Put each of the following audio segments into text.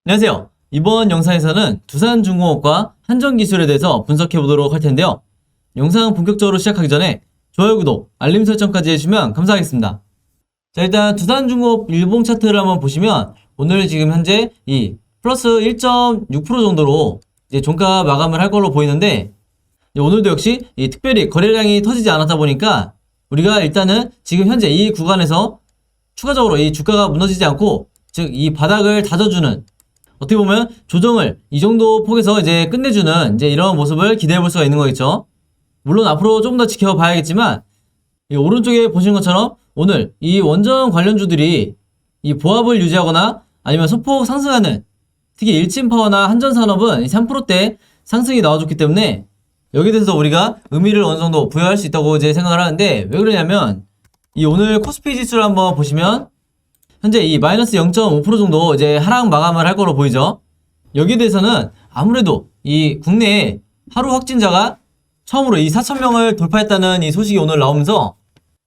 안녕하세요. 이번 영상에서는 두산중공업과 한전기술에 대해서 분석해 보도록 할 텐데요. 영상 본격적으로 시작하기 전에 좋아요, 구독, 알림 설정까지 해주시면 감사하겠습니다. 자, 일단 두산중공업 일봉 차트를 한번 보시면 오늘 지금 현재 이 플러스 1.6% 정도로 이제 종가 마감을 할 걸로 보이는데, 오늘도 역시 이 특별히 거래량이 터지지 않았다 보니까 우리가 일단은 지금 현재 이 구간에서 추가적으로 이 주가가 무너지지 않고, 즉 이 바닥을 다져주는, 어떻게 보면 조정을 이 정도 폭에서 이제 끝내주는 이제 이런 모습을 기대해 볼 수가 있는 거겠죠. 물론 앞으로 조금 더 지켜봐야겠지만, 이 오른쪽에 보시는 것처럼 오늘 이 원전 관련주들이 이 보합을 유지하거나 아니면 소폭 상승하는, 특히 일진파워나 한전산업은 3%대 상승이 나와줬기 때문에 여기에 대해서 우리가 의미를 어느 정도 부여할 수 있다고 이제 생각을 하는데, 왜 그러냐면 이 오늘 코스피 지수를 한번 보시면 현재 이 마이너스 0.5% 정도 이제 하락 마감을 할 거로 보이죠. 여기에 대해서는 아무래도 이 국내에 하루 확진자가 처음으로 이 4,000명을 돌파했다는 이 소식이 오늘 나오면서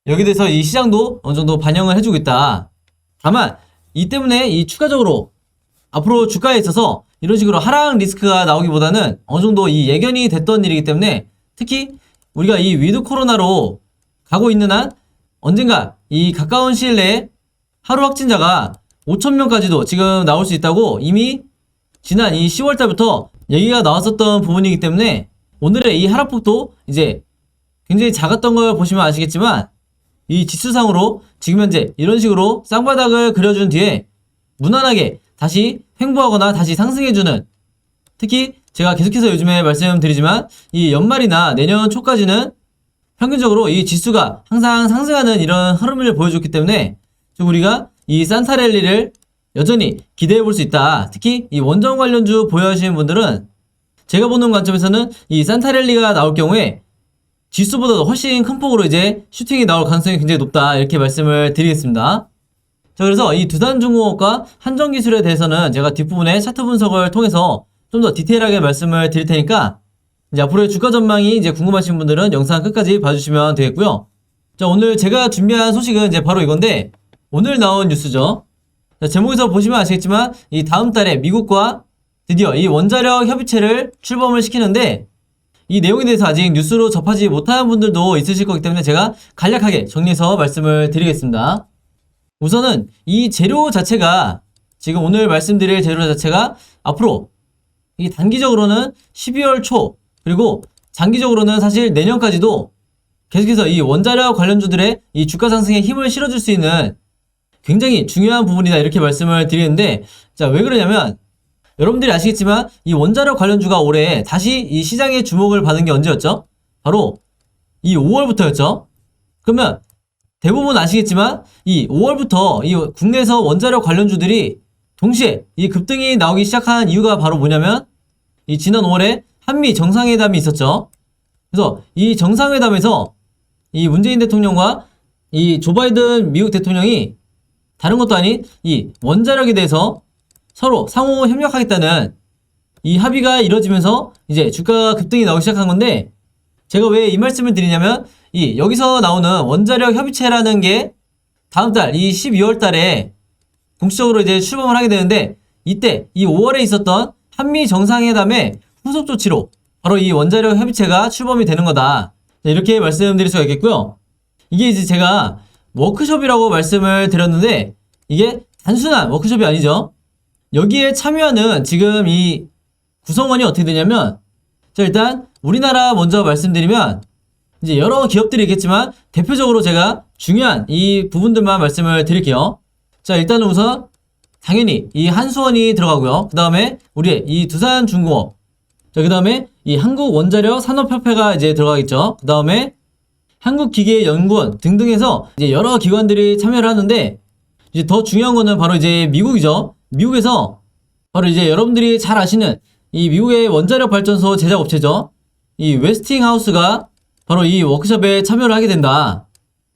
여기에 대해서 이 시장도 어느 정도 반영을 해주고 있다. 다만 이 때문에 이 추가적으로 앞으로 주가에 있어서 이런 식으로 하락 리스크가 나오기보다는 어느 정도 이 예견이 됐던 일이기 때문에, 특히 우리가 이 위드 코로나로 가고 있는 한 언젠가 이 가까운 시일 내에 하루 확진자가 5,000명까지도 지금 나올 수 있다고 이미 지난 이 10월달부터 얘기가 나왔었던 부분이기 때문에 오늘의 이 하락폭도 이제 굉장히 작았던 걸 보시면 아시겠지만, 이 지수상으로 지금 현재 이런 식으로 쌍바닥을 그려준 뒤에 무난하게 다시 횡보하거나 다시 상승해주는, 특히 제가 계속해서 요즘에 말씀드리지만 이 연말이나 내년 초까지는 평균적으로 이 지수가 항상 상승하는 이런 흐름을 보여줬기 때문에 좀 우리가 이 산타랠리를 여전히 기대해 볼 수 있다. 특히 이 원전 관련주 보유하시는 분들은 제가 보는 관점에서는 이 산타랠리가 나올 경우에 지수보다도 훨씬 큰 폭으로 이제 슈팅이 나올 가능성이 굉장히 높다, 이렇게 말씀을 드리겠습니다. 자, 그래서 이 두산중공업과 한전기술에 대해서는 제가 뒷부분에 차트 분석을 통해서 좀 더 디테일하게 말씀을 드릴 테니까 이제 앞으로의 주가 전망이 이제 궁금하신 분들은 영상 끝까지 봐주시면 되겠고요. 자, 오늘 제가 준비한 소식은 이제 바로 이건데, 오늘 나온 뉴스죠. 자, 제목에서 보시면 아시겠지만 이 다음 달에 미국과 드디어 이 원자력 협의체를 출범을 시키는데, 이 내용에 대해서 아직 뉴스로 접하지 못한 분들도 있으실 거기 때문에 제가 간략하게 정리해서 말씀을 드리겠습니다. 우선은 이 재료 자체가, 지금 오늘 말씀드릴 재료 자체가 앞으로 이 단기적으로는 12월 초, 그리고 장기적으로는 사실 내년까지도 계속해서 이 원자력 관련주들의 이 주가 상승에 힘을 실어줄 수 있는 굉장히 중요한 부분이다, 이렇게 말씀을 드리는데, 자, 왜 그러냐면 여러분들이 아시겠지만 이 원자력 관련주가 올해 다시 이 시장의 주목을 받은 게 언제였죠? 바로 이 5월부터였죠. 그러면 대부분 아시겠지만 이 5월부터 이 국내에서 원자력 관련주들이 동시에 이 급등이 나오기 시작한 이유가 바로 뭐냐면, 이 지난 5월에 한미 정상회담이 있었죠. 그래서 이 정상회담에서 이 문재인 대통령과 이 조 바이든 미국 대통령이 다른 것도 아닌 이 원자력에 대해서 서로 상호 협력하겠다는 이 합의가 이뤄지면서 이제 주가 급등이 나오기 시작한 건데, 제가 왜 이 말씀을 드리냐면 이 여기서 나오는 원자력 협의체라는 게 다음 달 이 12월 달에 공식적으로 이제 출범을 하게 되는데, 이때 이 5월에 있었던 한미 정상회담의 후속 조치로 바로 이 원자력 협의체가 출범이 되는 거다, 이렇게 말씀드릴 수가 있겠고요. 이게 이제 제가 워크숍이라고 말씀을 드렸는데 이게 단순한 워크숍이 아니죠. 여기에 참여하는 지금 이 구성원이 어떻게 되냐면, 자, 일단 우리나라 먼저 말씀드리면 이제 여러 기업들이 있겠지만 대표적으로 제가 중요한 이 부분들만 말씀을 드릴게요. 자, 일단은 우선 당연히 이 한수원이 들어가고요. 그 다음에 우리의 이 두산중공업, 자, 그 다음에 이 한국원자력 산업협회가 이제 들어가겠죠. 그 다음에 한국기계연구원 등등 해서 이제 여러 기관들이 참여를 하는데, 이제 더 중요한 거는 바로 이제 미국이죠. 미국에서 바로 이제 여러분들이 잘 아시는 이 미국의 원자력 발전소 제작 업체죠. 이 웨스팅하우스가 바로 이 워크숍에 참여를 하게 된다.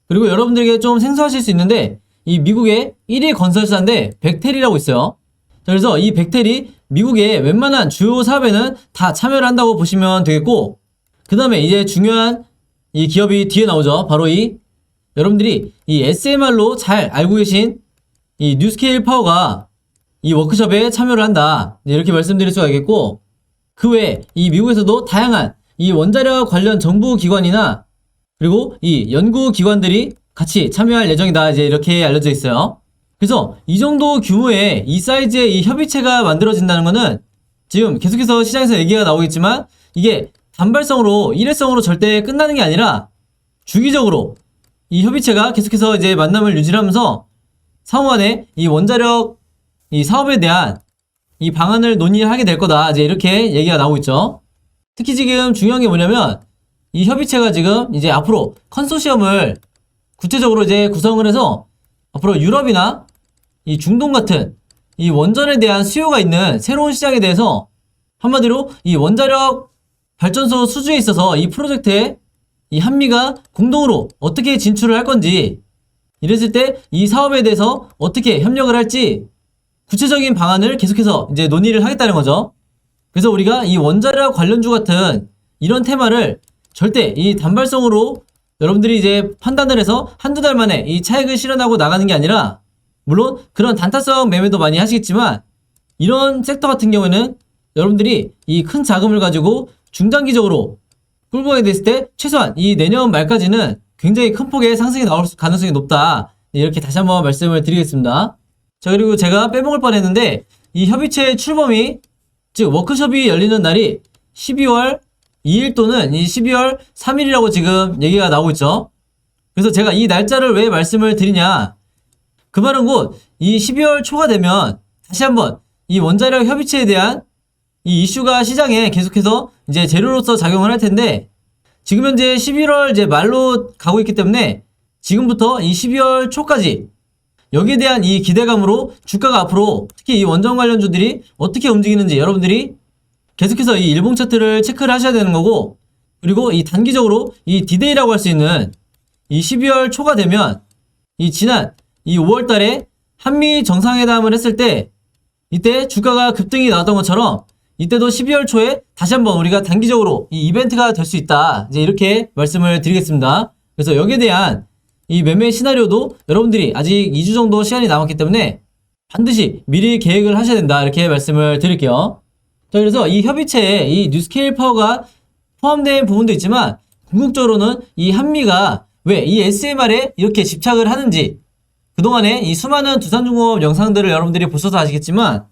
그리고 여러분들에게 좀 생소하실 수 있는데 이 미국의 1위 건설사인데 벡텔이라고 있어요. 자, 그래서 이 벡텔이 미국의 웬만한 주요 사업에는 다 참여를 한다고 보시면 되겠고, 그 다음에 이제 중요한 이 기업이 뒤에 나오죠. 바로 이 여러분들이 이 SMR로 잘 알고 계신 이 뉴스케일 파워가 이 워크숍에 참여를 한다. 이렇게 말씀드릴 수가 있겠고, 그 외에 이 미국에서도 다양한 이 원자력 관련 정부 기관이나 그리고 이 연구 기관들이 같이 참여할 예정이다. 이제 이렇게 알려져 있어요. 그래서 이 정도 규모의 이 사이즈의 이 협의체가 만들어진다는 거는 지금 계속해서 시장에서 얘기가 나오겠지만 이게 단발성으로 일회성으로 절대 끝나는 게 아니라 주기적으로 이 협의체가 계속해서 이제 만남을 유지하면서 상호간에 이 원자력 이 사업에 대한 이 방안을 논의하게 될 거다. 이제 이렇게 얘기가 나오고 있죠. 특히 지금 중요한 게 뭐냐면 이 협의체가 지금 이제 앞으로 컨소시엄을 구체적으로 이제 구성을 해서 앞으로 유럽이나 이 중동 같은 이 원전에 대한 수요가 있는 새로운 시장에 대해서 한마디로 이 원자력 발전소 수주에 있어서 이 프로젝트에 이 한미가 공동으로 어떻게 진출을 할 건지, 이랬을 때 이 사업에 대해서 어떻게 협력을 할지 구체적인 방안을 계속해서 이제 논의를 하겠다는 거죠. 그래서 우리가 이 원자력 관련주 같은 이런 테마를 절대 이 단발성으로 여러분들이 이제 판단을 해서 한두 달 만에 이 차익을 실현하고 나가는 게 아니라, 물론 그런 단타성 매매도 많이 하시겠지만 이런 섹터 같은 경우에는 여러분들이 이 큰 자금을 가지고 중장기적으로 끌고 가게 됐을 때 최소한 이 내년 말까지는 굉장히 큰 폭의 상승이 나올 가능성이 높다. 이렇게 다시 한번 말씀을 드리겠습니다. 자, 그리고 제가 빼먹을 뻔했는데 이 협의체 출범이, 즉 워크숍이 열리는 날이 12월 2일 또는 이 12월 3일이라고 지금 얘기가 나오고 있죠. 그래서 제가 이 날짜를 왜 말씀을 드리냐, 그 말은 곧 이 12월 초가 되면 다시 한번 이 원자력 협의체에 대한 이 이슈가 시장에 계속해서 이제 재료로서 작용을 할 텐데, 지금 현재 11월 이제 말로 가고 있기 때문에 지금부터 이 12월 초까지 여기에 대한 이 기대감으로 주가가 앞으로 특히 이 원전 관련주들이 어떻게 움직이는지 여러분들이 계속해서 이 일봉 차트를 체크를 하셔야 되는 거고, 그리고 이 단기적으로 이 디데이라고 할 수 있는 이 12월 초가 되면 이 지난 이 5월 달에 한미 정상회담을 했을 때 이때 주가가 급등이 나왔던 것처럼 이때도 12월 초에 다시 한번 우리가 단기적으로 이 이벤트가 될 수 있다. 이제 이렇게 말씀을 드리겠습니다. 그래서 여기에 대한 이 매매 시나리오도 여러분들이 아직 2주 정도 시간이 남았기 때문에 반드시 미리 계획을 하셔야 된다. 이렇게 말씀을 드릴게요. 자, 그래서 이 협의체에 이 뉴스케일 파워가 포함된 부분도 있지만 궁극적으로는 이 한미가 왜 이 SMR에 이렇게 집착을 하는지, 그동안에 이 수많은 두산중공업 영상들을 여러분들이 보셔서 아시겠지만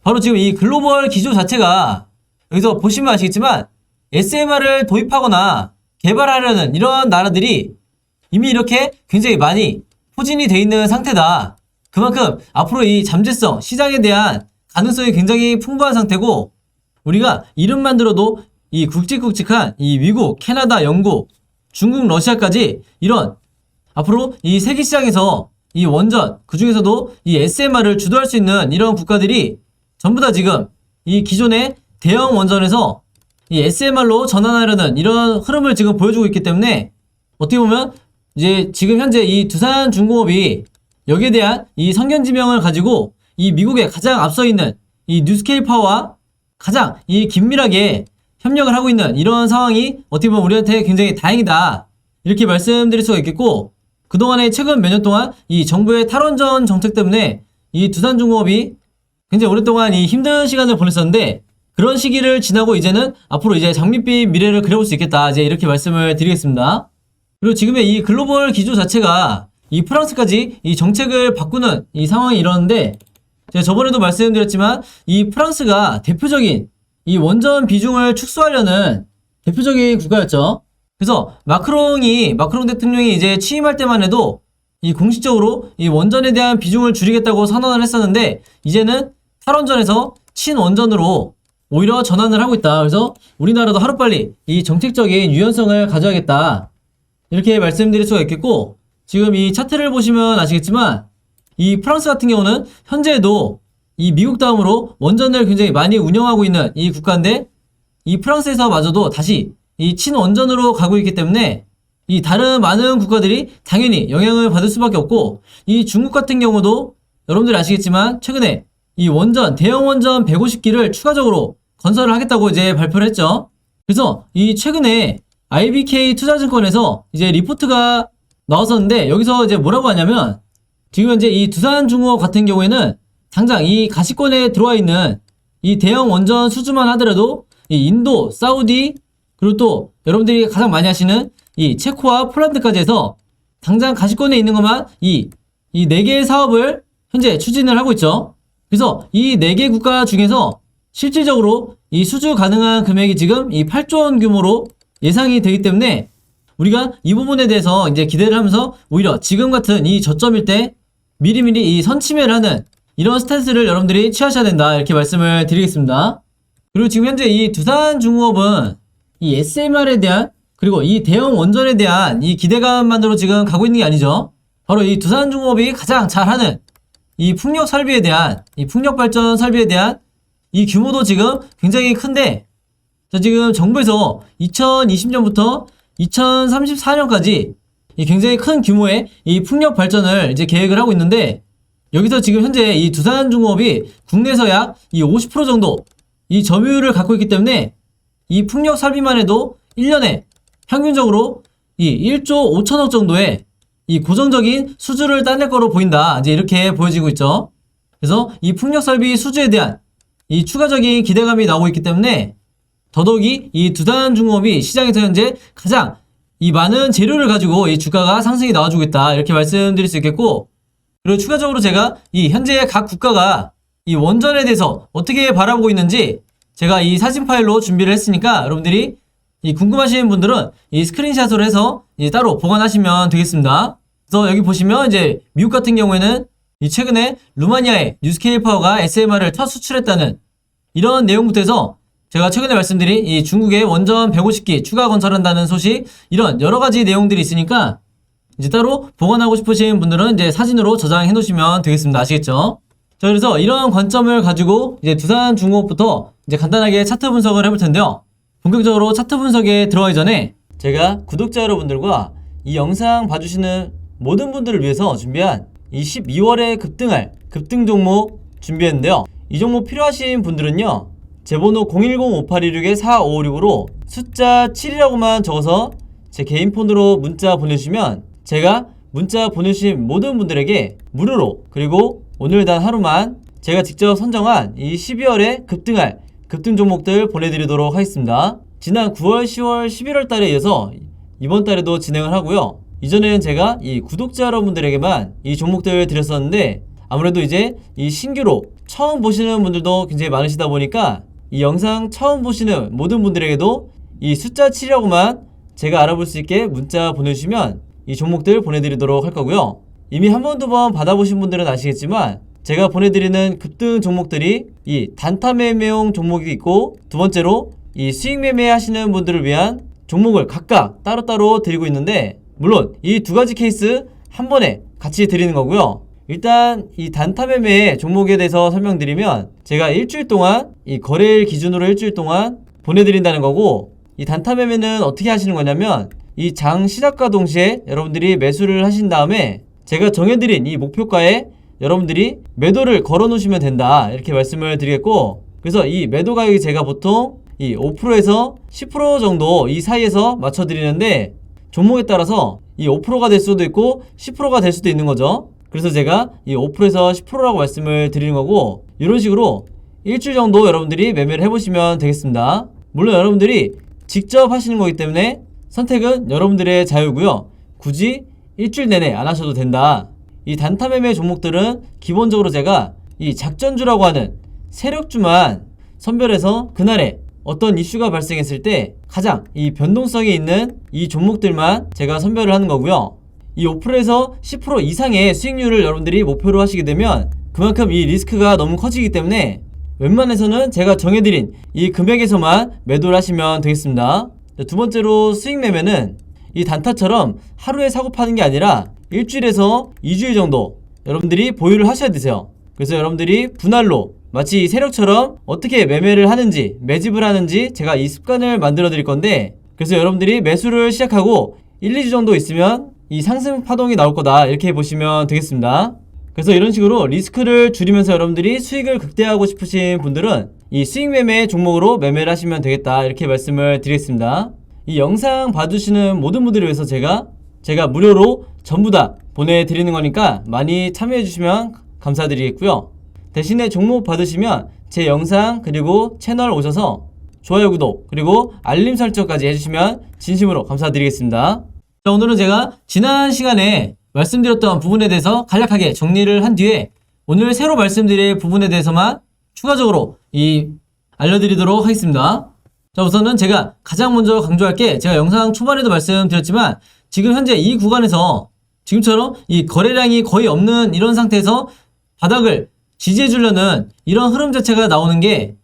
바로 지금 이 글로벌 기조 자체가 여기서 보시면 아시겠지만 SMR을 도입하거나 개발하려는 이런 나라들이 이미 이렇게 굉장히 많이 포진이 돼 있는 상태다. 그만큼 앞으로 이 잠재성, 시장에 대한 가능성이 굉장히 풍부한 상태고, 우리가 이름만 들어도 이 굵직굵직한 이 미국, 캐나다, 영국, 중국, 러시아까지 이런 앞으로 이 세계 시장에서 이 원전, 그 중에서도 이 SMR을 주도할 수 있는 이런 국가들이 전부 다 지금 이 기존의 대형 원전에서 이 SMR로 전환하려는 이런 흐름을 지금 보여주고 있기 때문에 어떻게 보면 이제 지금 현재 이 두산중공업이 여기에 대한 이 성견지명을 가지고 이 미국에 가장 앞서 있는 이 뉴스케일 파워와 가장 이 긴밀하게 협력을 하고 있는 이런 상황이 어떻게 보면 우리한테 굉장히 다행이다. 이렇게 말씀드릴 수가 있겠고, 그동안에 최근 몇 년 동안 이 정부의 탈원전 정책 때문에 이 두산중공업이 굉장히 오랫동안 이 힘든 시간을 보냈었는데, 그런 시기를 지나고 이제는 앞으로 이제 장밋빛 미래를 그려볼 수 있겠다. 이제 이렇게 말씀을 드리겠습니다. 그리고 지금의 이 글로벌 기조 자체가 이 프랑스까지 이 정책을 바꾸는 이 상황이 일어났는데, 제가 저번에도 말씀드렸지만 이 프랑스가 대표적인 이 원전 비중을 축소하려는 대표적인 국가였죠. 그래서 마크롱 대통령이 이제 취임할 때만 해도 이 공식적으로 이 원전에 대한 비중을 줄이겠다고 선언을 했었는데, 이제는 탈원전에서 친원전으로 오히려 전환을 하고 있다. 그래서 우리나라도 하루빨리 이 정책적인 유연성을 가져야겠다. 이렇게 말씀드릴 수가 있겠고, 지금 이 차트를 보시면 아시겠지만 이 프랑스 같은 경우는 현재에도 이 미국 다음으로 원전을 굉장히 많이 운영하고 있는 이 국가인데, 이 프랑스에서 마저도 다시 이 친원전으로 가고 있기 때문에 이 다른 많은 국가들이 당연히 영향을 받을 수밖에 없고, 이 중국 같은 경우도 여러분들이 아시겠지만 최근에 이 원전, 대형 원전 150기를 추가적으로 건설을 하겠다고 이제 발표를 했죠. 그래서 이 최근에 IBK 투자증권에서 이제 리포트가 나왔었는데, 여기서 이제 뭐라고 하냐면 지금 현재 이 두산중공업 같은 경우에는 당장 이 가시권에 들어와 있는 이 대형 원전 수주만 하더라도 이 인도, 사우디, 그리고 또 여러분들이 가장 많이 하시는 이 체코와 폴란드까지 해서 당장 가시권에 있는 것만 이 4개의 사업을 현재 추진을 하고 있죠. 그래서 이 4개 국가 중에서 실질적으로 이 수주 가능한 금액이 지금 이 8조 원 규모로 예상이 되기 때문에 우리가 이 부분에 대해서 이제 기대를 하면서 오히려 지금 같은 이 저점일 때 미리미리 이 선침해를 하는 이런 스탠스를 여러분들이 취하셔야 된다, 이렇게 말씀을 드리겠습니다. 그리고 지금 현재 이 두산중공업은 이 SMR에 대한, 그리고 이 대형 원전에 대한 이 기대감만으로 지금 가고 있는 게 아니죠. 바로 이 두산중공업이 가장 잘하는 이 풍력 설비에 대한, 이 풍력 발전 설비에 대한 이 규모도 지금 굉장히 큰데, 자, 지금 정부에서 2020년부터 2034년까지 이 굉장히 큰 규모의 이 풍력 발전을 이제 계획을 하고 있는데, 여기서 지금 현재 이 두산중공업이 국내에서 약 이 50% 정도 이 점유율을 갖고 있기 때문에 이 풍력 설비만 해도 1년에 평균적으로 이 1조 5천억 정도의 이 고정적인 수주를 따낼 거로 보인다, 이제 이렇게 보여지고 있죠. 그래서 이 풍력 설비 수주에 대한 이 추가적인 기대감이 나오고 있기 때문에 더더욱이 이 두산중공업이 시장에서 현재 가장 이 많은 재료를 가지고 이 주가가 상승이 나와주고 있다, 이렇게 말씀드릴 수 있겠고, 그리고 추가적으로 제가 이 현재 각 국가가 이 원전에 대해서 어떻게 바라보고 있는지 제가 이 사진 파일로 준비를 했으니까 여러분들이 이 궁금하신 분들은 이 스크린샷으로 해서 이제 따로 보관하시면 되겠습니다. 그래서 여기 보시면 이제 미국 같은 경우에는 이 최근에 루마니아의 뉴스케일 파워가 SMR을 첫 수출했다는 이런 내용부터 해서 제가 최근에 말씀드린 이 중국의 원전 150기 추가 건설한다는 소식, 이런 여러 가지 내용들이 있으니까 이제 따로 보관하고 싶으신 분들은 이제 사진으로 저장해 놓으시면 되겠습니다. 아시겠죠? 자, 그래서 이런 관점을 가지고 이제 두산중공업부터 이제 간단하게 차트 분석을 해볼 텐데요. 본격적으로 차트 분석에 들어가기 전에 제가 구독자 여러분들과 이 영상 봐주시는 모든 분들을 위해서 준비한 이 12월에 급등할 급등 종목 준비했는데요. 이 종목 필요하신 분들은요, 제 번호 010-5816-4556으로 숫자 7이라고만 적어서 제 개인 폰으로 문자 보내주시면 제가 문자 보내주신 모든 분들에게 무료로, 그리고 오늘 단 하루만 제가 직접 선정한 이 12월에 급등할 급등 종목들 보내드리도록 하겠습니다. 지난 9월, 10월, 11월 달에 이어서 이번 달에도 진행을 하고요. 이전에는 제가 이 구독자 여러분들에게만 이 종목들을 드렸었는데, 아무래도 이제 이 신규로 처음 보시는 분들도 굉장히 많으시다 보니까 이 영상 처음 보시는 모든 분들에게도 이 숫자 7이라고만 제가 알아볼 수 있게 문자 보내주시면 이 종목들 보내드리도록 할 거고요. 이미 한 번, 두 번 받아보신 분들은 아시겠지만 제가 보내드리는 급등 종목들이 이 단타 매매용 종목이 있고, 두 번째로 이 수익 매매 하시는 분들을 위한 종목을 각각 따로따로 드리고 있는데, 물론 이 두 가지 케이스 한 번에 같이 드리는 거고요. 일단 이 단타 매매 종목에 대해서 설명드리면, 제가 일주일 동안 이 거래일 기준으로 일주일 동안 보내드린다는 거고, 이 단타 매매는 어떻게 하시는 거냐면 이 장 시작과 동시에 여러분들이 매수를 하신 다음에 제가 정해드린 이 목표가에 여러분들이 매도를 걸어 놓으시면 된다, 이렇게 말씀을 드리겠고, 그래서 이 매도 가격이 제가 보통 이 5%에서 10% 정도 이 사이에서 맞춰 드리는데, 종목에 따라서 이 5%가 될 수도 있고 10%가 될 수도 있는 거죠. 그래서 제가 이 5%에서 10%라고 말씀을 드리는 거고, 이런 식으로 일주일 정도 여러분들이 매매를 해보시면 되겠습니다. 물론 여러분들이 직접 하시는 거기 때문에 선택은 여러분들의 자유고요. 굳이 일주일 내내 안 하셔도 된다. 이 단타 매매 종목들은 기본적으로 제가 이 작전주라고 하는 세력주만 선별해서 그날에 어떤 이슈가 발생했을 때 가장 이 변동성이 있는 이 종목들만 제가 선별을 하는 거고요. 이 5%에서 10% 이상의 수익률을 여러분들이 목표로 하시게 되면 그만큼 이 리스크가 너무 커지기 때문에 웬만해서는 제가 정해드린 이 금액에서만 매도를 하시면 되겠습니다. 두 번째로 수익 매매는 이 단타처럼 하루에 사고 파는 게 아니라 일주일에서 2주일 정도 여러분들이 보유를 하셔야 되세요. 그래서 여러분들이 분할로 마치 이 세력처럼 어떻게 매매를 하는지, 매집을 하는지 제가 이 습관을 만들어 드릴 건데, 그래서 여러분들이 매수를 시작하고 1, 2주 정도 있으면 이 상승 파동이 나올 거다, 이렇게 보시면 되겠습니다. 그래서 이런 식으로 리스크를 줄이면서 여러분들이 수익을 극대화하고 싶으신 분들은 이 수익 매매 종목으로 매매를 하시면 되겠다, 이렇게 말씀을 드리겠습니다. 이 영상 봐주시는 모든 분들을 위해서 제가 무료로 전부 다 보내드리는 거니까 많이 참여해 주시면 감사드리겠고요. 대신에 종목 받으시면 제 영상 그리고 채널 오셔서 좋아요, 구독, 그리고 알림 설정까지 해주시면 진심으로 감사드리겠습니다. 자, 오늘은 제가 지난 시간에 말씀드렸던 부분에 대해서 간략하게 정리를 한 뒤에 오늘 새로 말씀드릴 부분에 대해서만 추가적으로 알려드리도록 하겠습니다. 자, 우선은 제가 가장 먼저 강조할 게, 제가 영상 초반에도 말씀드렸지만 지금 현재 이 구간에서 지금처럼 이 거래량이 거의 없는 이런 상태에서 바닥을 지지해 주려는 이런 흐름 자체가 나오는 게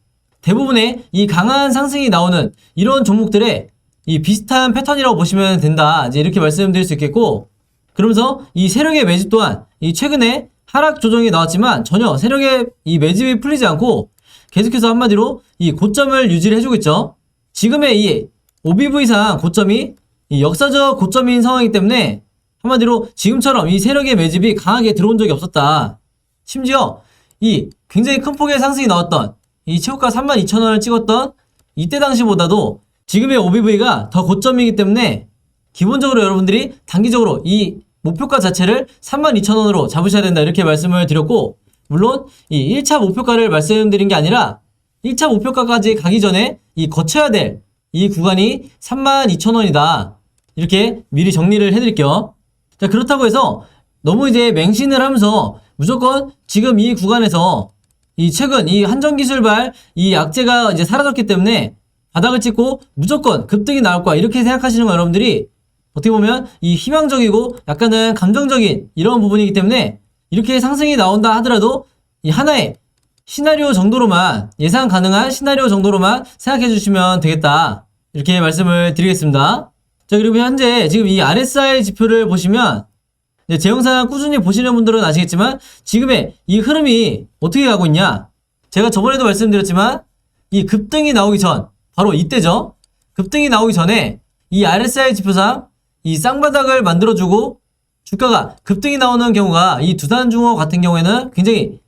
대부분의 이 강한 상승이 나오는 이런 종목들의 이 비슷한 패턴이라고 보시면 된다, 이제 이렇게 말씀드릴 수 있겠고, 그러면서 이 세력의 매집 또한 이 최근에 하락 조정이 나왔지만 전혀 세력의 이 매집이 풀리지 않고 계속해서 한마디로 이 고점을 유지를 해주고 있죠. 지금의 이 OBV상 고점이 이 역사적 고점인 상황이기 때문에 한마디로 지금처럼 이 세력의 매집이 강하게 들어온 적이 없었다. 심지어 이 굉장히 큰 폭의 상승이 나왔던 이 최고가 32,000원을 찍었던 이때 당시보다도 지금의 OBV가 더 고점이기 때문에 기본적으로 여러분들이 단기적으로 이 목표가 자체를 32,000원으로 잡으셔야 된다, 이렇게 말씀을 드렸고, 물론 이 1차 목표가를 말씀드린 게 아니라 1차 목표가까지 가기 전에 이 거쳐야 될 이 구간이 32,000원이다, 이렇게 미리 정리를 해드릴게요. 자, 그렇다고 해서 너무 이제 맹신을 하면서 무조건 지금 이 구간에서 이 최근 이 한정기술발 이 악재가 이제 사라졌기 때문에 바닥을 찍고 무조건 급등이 나올 거야, 이렇게 생각하시는 거 여러분들이 어떻게 보면 이 희망적이고 약간은 감정적인 이런 부분이기 때문에 이렇게 상승이 나온다 하더라도 이 하나의 시나리오 정도로만, 예상 가능한 시나리오 정도로만 생각해 주시면 되겠다, 이렇게 말씀을 드리겠습니다. 자, 그리고 현재 지금 이 RSI 지표를 보시면 제 영상 꾸준히 보시는 분들은 아시겠지만 지금의 이 흐름이 어떻게 가고 있냐, 제가 저번에도 말씀드렸지만 이 급등이 나오기 전, 바로 이때죠. 급등이 나오기 전에 이 RSI 지표상 이 쌍바닥을 만들어주고 주가가 급등이 나오는 경우가 이 두산중어 같은 경우에는 굉장히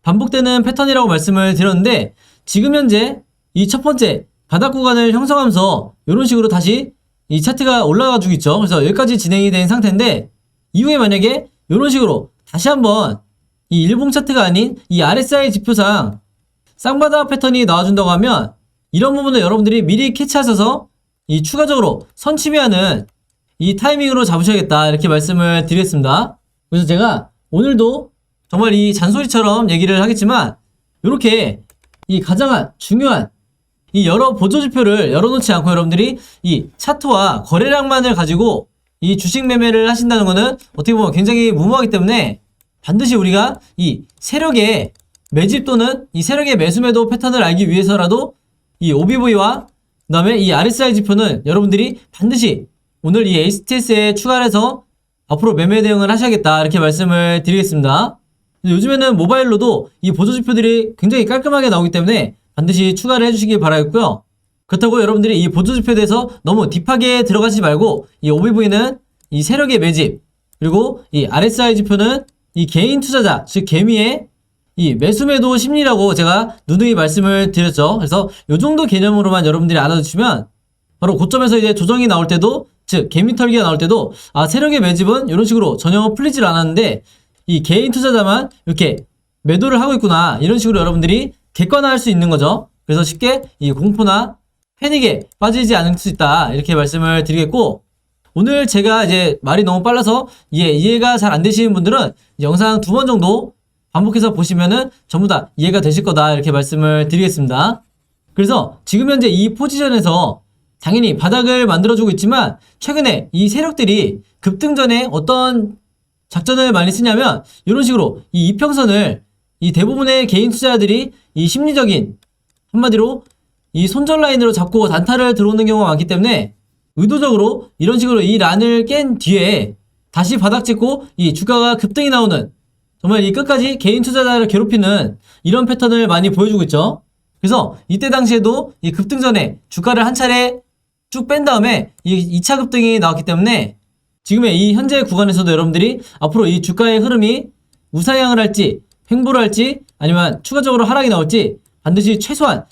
반복되는 패턴이라고 말씀을 드렸는데, 지금 현재 이 첫 번째 바닥 구간을 형성하면서 이런 식으로 다시 이 차트가 올라가 주고 있죠. 그래서 여기까지 진행이 된 상태인데, 이후에 만약에 이런 식으로 다시 한번 이 일봉 차트가 아닌 이 RSI 지표상 쌍바닥 패턴이 나와준다고 하면 이런 부분을 여러분들이 미리 캐치하셔서 이 추가적으로 선취매하는 이 타이밍으로 잡으셔야겠다, 이렇게 말씀을 드리겠습니다. 그래서 제가 오늘도 정말 이 잔소리처럼 얘기를 하겠지만 이렇게 이 가장 중요한 이 여러 보조지표를 열어놓지 않고 여러분들이 이 차트와 거래량만을 가지고 이 주식 매매를 하신다는 거는 어떻게 보면 굉장히 무모하기 때문에 반드시 우리가 이 세력의 매집 또는 이 세력의 매수매도 패턴을 알기 위해서라도 이 OBV와 그 다음에 이 RSI 지표는 여러분들이 반드시 오늘 이 HTS에 추가를 해서 앞으로 매매 대응을 하셔야겠다, 이렇게 말씀을 드리겠습니다. 요즘에는 모바일로도 이 보조지표들이 굉장히 깔끔하게 나오기 때문에 반드시 추가를 해주시기 바라겠고요. 그렇다고 여러분들이 이 보조지표에 대해서 너무 딥하게 들어가지 말고 이 OBV는 이 세력의 매집, 그리고 이 RSI 지표는 이 개인 투자자, 즉 개미의 이 매수매도 심리라고 제가 누누이 말씀을 드렸죠. 그래서 요 정도 개념으로만 여러분들이 알아두시면 바로 고점에서 이제 조정이 나올 때도, 즉 개미 털기가 나올 때도 아, 세력의 매집은 이런 식으로 전혀 풀리질 않았는데 이 개인 투자자만 이렇게 매도를 하고 있구나, 이런 식으로 여러분들이 객관화할 수 있는 거죠. 그래서 쉽게 이 공포나 패닉에 빠지지 않을 수 있다, 이렇게 말씀을 드리겠고, 오늘 제가 이제 말이 너무 빨라서 이해가 잘 안 되시는 분들은 영상 2번 정도 반복해서 보시면은 전부 다 이해가 되실 거다, 이렇게 말씀을 드리겠습니다. 그래서 지금 현재 이 포지션에서 당연히 바닥을 만들어주고 있지만 최근에 이 세력들이 급등 전에 어떤 작전을 많이 쓰냐면 이런 식으로 이 이평선을 이 대부분의 개인 투자자들이 이 심리적인 한마디로 이 손절 라인으로 잡고 단타를 들어오는 경우가 많기 때문에 의도적으로 이런 식으로 이 란을 깬 뒤에 다시 바닥 찍고 이 주가가 급등이 나오는, 정말 이 끝까지 개인 투자자를 괴롭히는 이런 패턴을 많이 보여주고 있죠. 그래서 이때 당시에도 이 급등 전에 주가를 한 차례 쭉 뺀 다음에 이 2차 급등이 나왔기 때문에 지금의 이 현재 구간에서도 여러분들이 앞으로 이 주가의 흐름이 우상향을 할지 횡보를 할지 아니면 추가적으로 하락이 나올지 반드시 최소한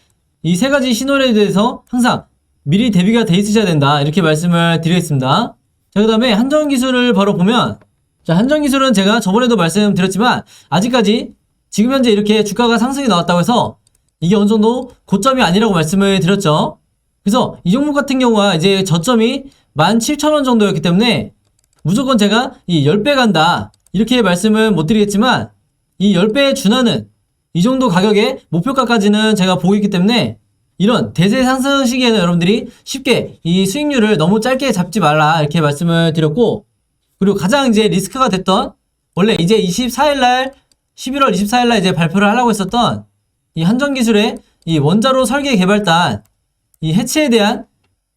이 세 가지 신호에 대해서 항상 미리 대비가 돼 있으셔야 된다, 이렇게 말씀을 드리겠습니다. 자, 그 다음에 한정기술을 바로 보면, 자, 한정기술은 제가 저번에도 말씀드렸지만 아직까지 지금 현재 이렇게 주가가 상승이 나왔다고 해서 이게 어느 정도 고점이 아니라고 말씀을 드렸죠. 그래서 이 종목 같은 경우가 이제 저점이 17,000원 정도였기 때문에 무조건 제가 이 10배 간다 이렇게 말씀은 못 드리겠지만 이 10배에 준하는 이 정도 가격의 목표가까지는 제가 보고 있기 때문에 이런 대세 상승 시기에는 여러분들이 쉽게 이 수익률을 너무 짧게 잡지 말라 이렇게 말씀을 드렸고, 그리고 가장 이제 리스크가 됐던 원래 이제 24일날 11월 24일날 이제 발표를 하려고 했었던 이 한전기술의 이 원자로 설계 개발단 이 해체에 대한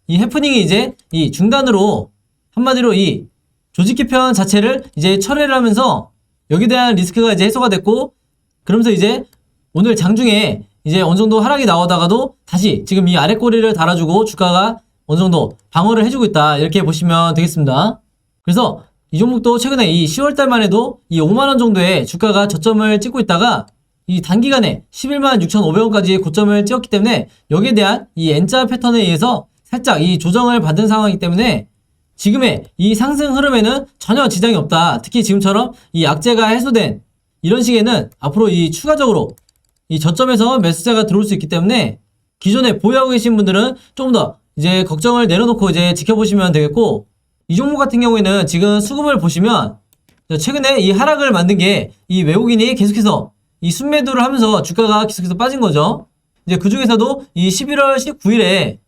이 해프닝이 이제 이 중단으로 한마디로 이 조직 개편 자체를 이제 철회를 하면서 여기에 대한 리스크가 이제 해소가 됐고, 그러면서 이제 오늘 장중에 이제 어느 정도 하락이 나오다가도 다시 지금 이 아래 꼬리를 달아주고 주가가 어느 정도 방어를 해주고 있다 이렇게 보시면 되겠습니다. 그래서 이 종목도 최근에 이 10월달만 해도 이 5만원 정도의 주가가 저점을 찍고 있다가 이 단기간에 116,500원까지 고점을 찍었기 때문에 여기에 대한 이 N자 패턴에 의해서 살짝 이 조정을 받은 상황이기 때문에 지금의 이 상승 흐름에는 전혀 지장이 없다. 특히 지금처럼 이 악재가 해소된 이런 시기에는 앞으로 이 추가적으로 이 저점에서 매수자가 들어올 수 있기 때문에 기존에 보유하고 계신 분들은 조금 더 이제 걱정을 내려놓고 이제 지켜보시면 되겠고, 이 종목 같은 경우에는 지금 수급을 보시면 최근에 이 하락을 만든 게 이 외국인이 계속해서 이 순매도를 하면서 주가가 계속해서 빠진 거죠. 이제 그 중에서도 이 11월 19일에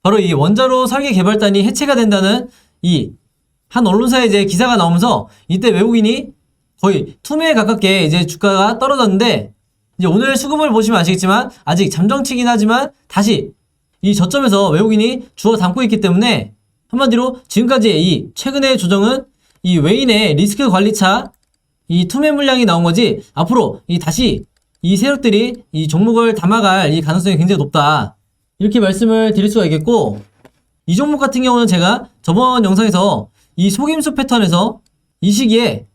바로 이 원자로 설계 개발단이 해체가 된다는 이 한 언론사에 이제 기사가 나오면서 이때 외국인이 거의 투매에 가깝게 이제 주가가 떨어졌는데, 이제 오늘 수급을 보시면 아시겠지만 아직 잠정치긴 하지만 다시 이 저점에서 외국인이 주워 담고 있기 때문에 한마디로 지금까지 이 최근의 조정은 이 외인의 리스크 관리차 이 투매 물량이 나온 거지, 앞으로 이 다시 이 세력들이 이 종목을 담아갈 이 가능성이 굉장히 높다 이렇게 말씀을 드릴 수가 있겠고, 이 종목 같은 경우는 제가 저번 영상에서 이 속임수 패턴에서 이 시기에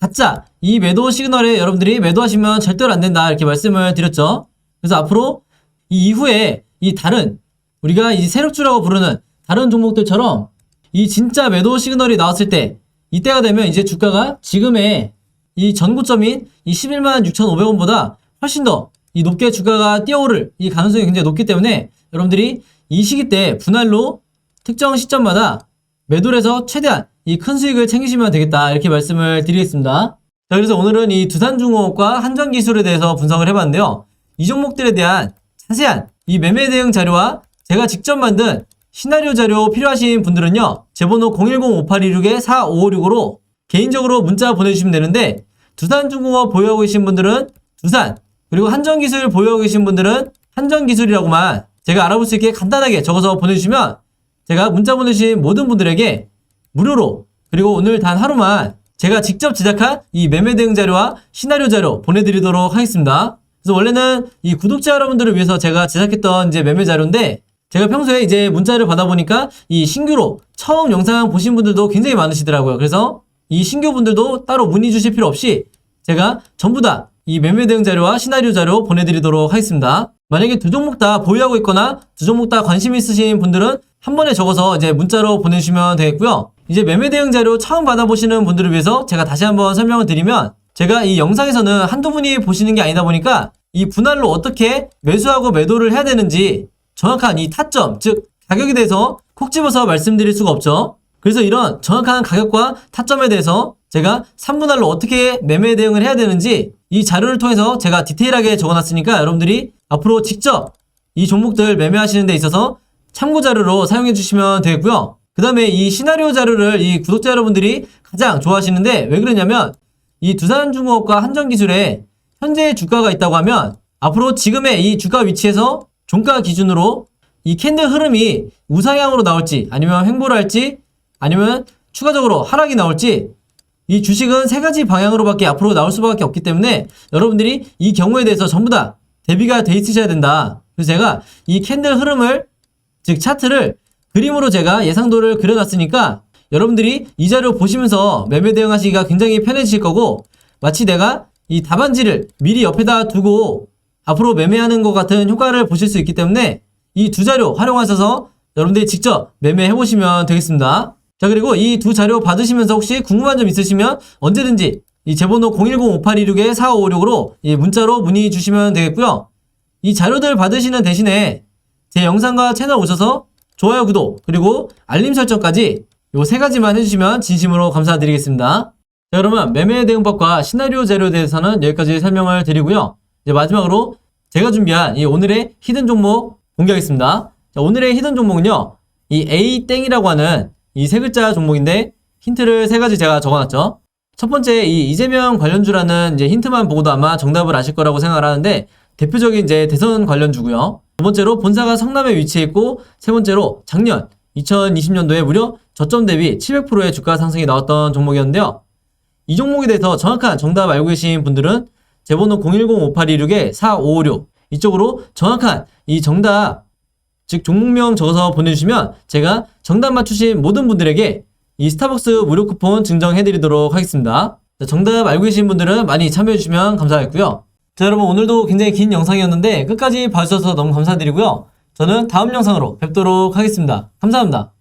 가짜 이 매도 시그널에 여러분들이 매도하시면 절대로 안 된다 이렇게 말씀을 드렸죠. 그래서 앞으로 이 이후에 이 다른 우리가 이 세력주라고 부르는 다른 종목들처럼 이 진짜 매도 시그널이 나왔을 때 이때가 되면 이제 주가가 지금의 이 전고점인 이 116,500원보다 훨씬 더 이 높게 주가가 뛰어오를 이 가능성이 굉장히 높기 때문에 여러분들이 이 시기 때 분할로 특정 시점마다 매도를 해서 최대한 이 큰 수익을 챙기시면 되겠다 이렇게 말씀을 드리겠습니다. 자, 그래서 오늘은 이 두산중공업과 한전기술에 대해서 분석을 해봤는데요. 이 종목들에 대한 자세한 이 매매 대응 자료와 제가 직접 만든 시나리오 자료 필요하신 분들은요, 제 번호 010-5826-4556으로 개인적으로 문자 보내주시면 되는데, 두산중공업 보유하고 계신 분들은 두산, 그리고 한전기술 보유하고 계신 분들은 한전기술이라고만 제가 알아볼 수 있게 간단하게 적어서 보내주시면 제가 문자 보내주신 모든 분들에게 무료로, 그리고 오늘 단 하루만 제가 직접 제작한 이 매매 대응 자료와 시나리오 자료 보내드리도록 하겠습니다. 그래서 원래는 이 구독자 여러분들을 위해서 제가 제작했던 이제 매매 자료인데, 제가 평소에 이제 문자를 받아보니까 이 신규로 처음 영상 보신 분들도 굉장히 많으시더라고요. 그래서 이 신규 분들도 따로 문의 주실 필요 없이 제가 전부 다 이 매매 대응 자료와 시나리오 자료 보내드리도록 하겠습니다. 만약에 두 종목 다 보유하고 있거나 두 종목 다 관심 있으신 분들은 한 번에 적어서 이제 문자로 보내주시면 되겠고요. 이제 매매 대응 자료 처음 받아보시는 분들을 위해서 제가 다시 한번 설명을 드리면, 제가 이 영상에서는 한두 분이 보시는 게 아니다 보니까 이 분할로 어떻게 매수하고 매도를 해야 되는지 정확한 이 타점, 즉 가격에 대해서 콕 집어서 말씀드릴 수가 없죠. 그래서 이런 정확한 가격과 타점에 대해서 제가 3분할로 어떻게 매매 대응을 해야 되는지 이 자료를 통해서 제가 디테일하게 적어놨으니까 여러분들이 앞으로 직접 이 종목들 매매하시는 데 있어서 참고 자료로 사용해 주시면 되겠고요. 그 다음에 이 시나리오 자료를 이 구독자 여러분들이 가장 좋아하시는데, 왜 그러냐면 이 두산중공업과 한전기술에 현재 주가가 있다고 하면 앞으로 지금의 이 주가 위치에서 종가 기준으로 이 캔들 흐름이 우상향으로 나올지 아니면 횡보를 할지 아니면 추가적으로 하락이 나올지, 이 주식은 세 가지 방향으로밖에 앞으로 나올 수밖에 없기 때문에 여러분들이 이 경우에 대해서 전부 다 대비가 돼 있으셔야 된다. 그래서 제가 이 캔들 흐름을, 즉 차트를 그림으로 제가 예상도를 그려놨으니까 여러분들이 이 자료 보시면서 매매 대응하시기가 굉장히 편해지실 거고, 마치 내가 이 답안지를 미리 옆에다 두고 앞으로 매매하는 것 같은 효과를 보실 수 있기 때문에 이 두 자료 활용하셔서 여러분들이 직접 매매해 보시면 되겠습니다. 자, 그리고 이 두 자료 받으시면서 혹시 궁금한 점 있으시면 언제든지 이 제번호 010-5826-4556으로 문자로 문의 주시면 되겠고요. 이 자료들 받으시는 대신에 제 영상과 채널 오셔서 좋아요, 구독, 그리고 알림 설정까지 요 세 가지만 해주시면 진심으로 감사드리겠습니다. 자, 그러면 매매 대응법과 시나리오 자료에 대해서는 여기까지 설명을 드리고요. 이제 마지막으로 제가 준비한 이 오늘의 히든 종목 공개하겠습니다. 자, 오늘의 히든 종목은요, 이 A땡이라고 하는 이 세 글자 종목인데 힌트를 세 가지 제가 적어놨죠. 첫 번째, 이 이재명 관련주라는 이제 힌트만 보고도 아마 정답을 아실 거라고 생각을 하는데 대표적인 이제 대선 관련주고요. 두 번째로 본사가 성남에 위치해 있고, 세 번째로 작년 2020년도에 무려 저점 대비 700%의 주가 상승이 나왔던 종목이었는데요. 이 종목에 대해서 정확한 정답 알고 계신 분들은 제 번호 010-5826-4556 이쪽으로 정확한 이 정답, 즉 종목명 적어서 보내주시면 제가 정답 맞추신 모든 분들에게 이 스타벅스 무료 쿠폰 증정해드리도록 하겠습니다. 자, 정답 알고 계신 분들은 많이 참여해주시면 감사하겠고요. 자, 여러분, 오늘도 굉장히 긴 영상이었는데 끝까지 봐주셔서 너무 감사드리고요. 저는 다음 영상으로 뵙도록 하겠습니다. 감사합니다.